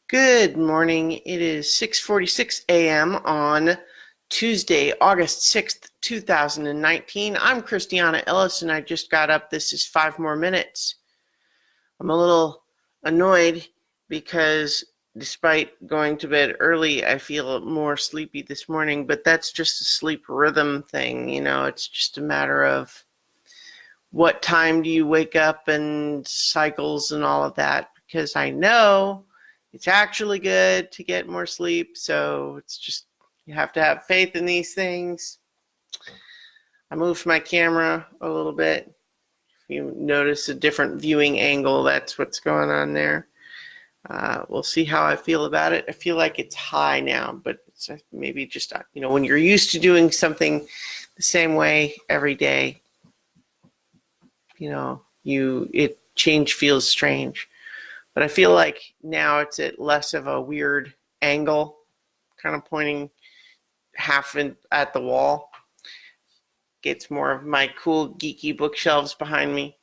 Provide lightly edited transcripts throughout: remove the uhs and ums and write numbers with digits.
Good morning. It is 6:46 a.m. on Tuesday, August 6th, 2019. I'm Christiana Ellis, and I just got up. This is 5 more minutes. I'm a little annoyed because despite going to bed early, I feel more sleepy this morning, but that's just a sleep rhythm thing. It's just a matter of what time do you wake up and cycles and all of that, because I know it's actually good to get more sleep. So it's just, you have to have faith in these things. I moved my camera a little bit. If you notice a different viewing angle, that's what's going on there. We'll see how I feel about it. I feel like it's high now, but it's maybe just, when you're used to doing something the same way every day, change feels strange. But I feel like now it's at less of a weird angle, kind of pointing half at the wall. Gets more of my cool geeky bookshelves behind me.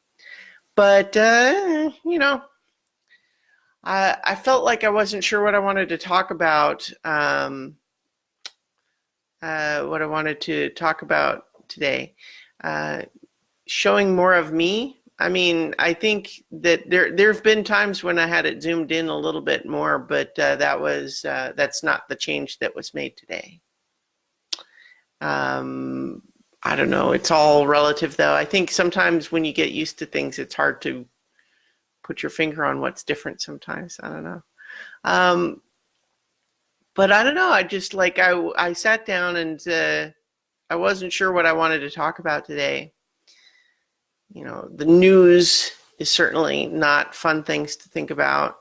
But, I felt like I wasn't sure what I wanted to talk about, today. Showing more of me. I mean, I think that there have been times when I had it zoomed in a little bit more, but that's not the change that was made today. I don't know. It's all relative, though. I think sometimes when you get used to things, it's hard to put your finger on what's different sometimes. I don't know. But I don't know. I just I sat down and I wasn't sure what I wanted to talk about today. The news is certainly not fun things to think about.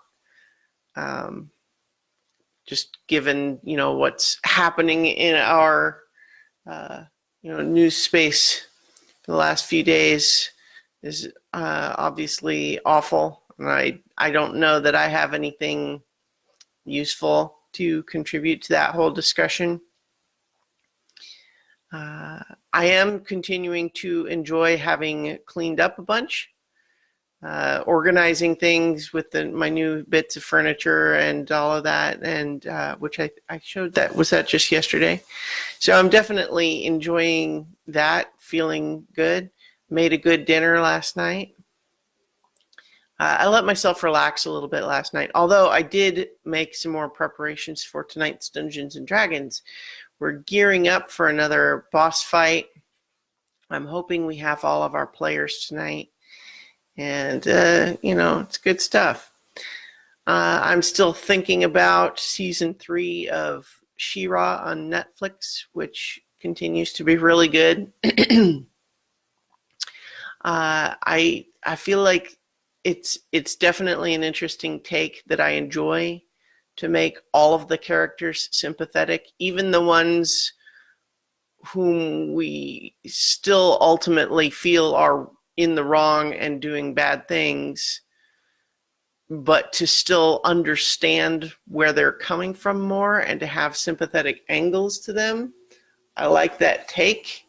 Just given, what's happening in our, news space for the last few days is obviously awful. And I don't know that I have anything useful to contribute to that whole discussion. I am continuing to enjoy having cleaned up a bunch, organizing things with my new bits of furniture and all of that, and which I showed that. Was that just yesterday? So I'm definitely enjoying that, feeling good. Made a good dinner last night. I let myself relax a little bit last night, although I did make some more preparations for tonight's Dungeons and Dragons. We're gearing up for another boss fight. I'm hoping we have all of our players tonight. And, it's good stuff. I'm still thinking about season 3 of She-Ra on Netflix, which continues to be really good. I feel like it's definitely an interesting take that I enjoy, to make all of the characters sympathetic, even the ones whom we still ultimately feel are in the wrong and doing bad things, but to still understand where they're coming from more and to have sympathetic angles to them. I like that take,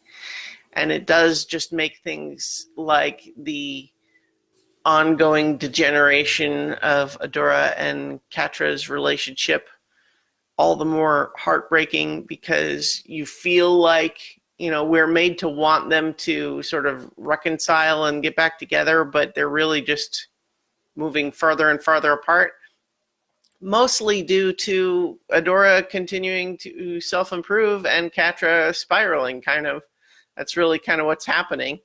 and it does just make things like the ongoing degeneration of Adora and Catra's relationship all the more heartbreaking, because you feel like, we're made to want them to sort of reconcile and get back together, but they're really just moving further and farther apart, mostly due to Adora continuing to self-improve and Catra spiraling, kind of. That's really kind of what's happening.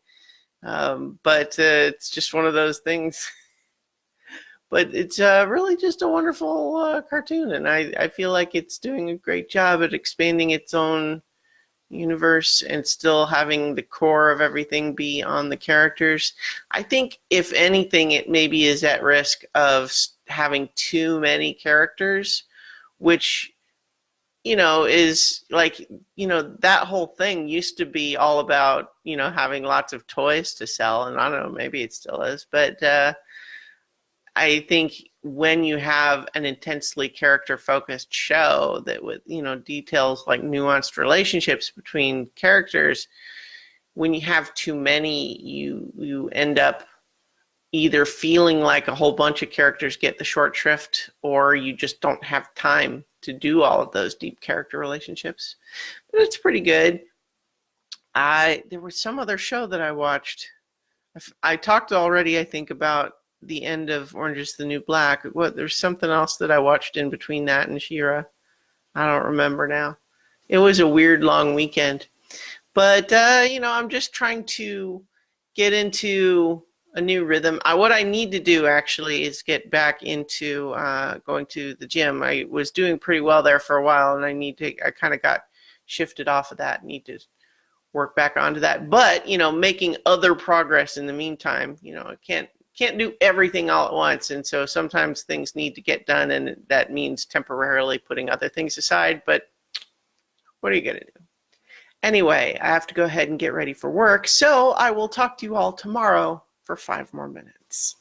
But it's just one of those things. But it's really just a wonderful cartoon, and I feel like it's doing a great job at expanding its own universe and still having the core of everything be on the characters. I think, if anything, it maybe is at risk of having too many characters, which, is like, that whole thing used to be all about, having lots of toys to sell, and I don't know, maybe it still is, but I think when you have an intensely character-focused show that with, details like nuanced relationships between characters, when you have too many, you end up either feeling like a whole bunch of characters get the short shrift, or you just don't have time to do all of those deep character relationships. But it's pretty good. There was some other show that I watched. I talked already, I think, about the end of Orange is the New Black. There's something else that I watched in between that and She-Ra. I don't remember now. It was a weird long weekend. But, I'm just trying to get into a new rhythm. What I need to do, actually, is get back into going to the gym. I was doing pretty well there for a while, and I kind of got shifted off of that. Need to work back onto that. But, making other progress in the meantime. I can't do everything all at once, and so sometimes things need to get done, and that means temporarily putting other things aside. But what are you going to do? Anyway, I have to go ahead and get ready for work, so I will talk to you all tomorrow for 5 more minutes.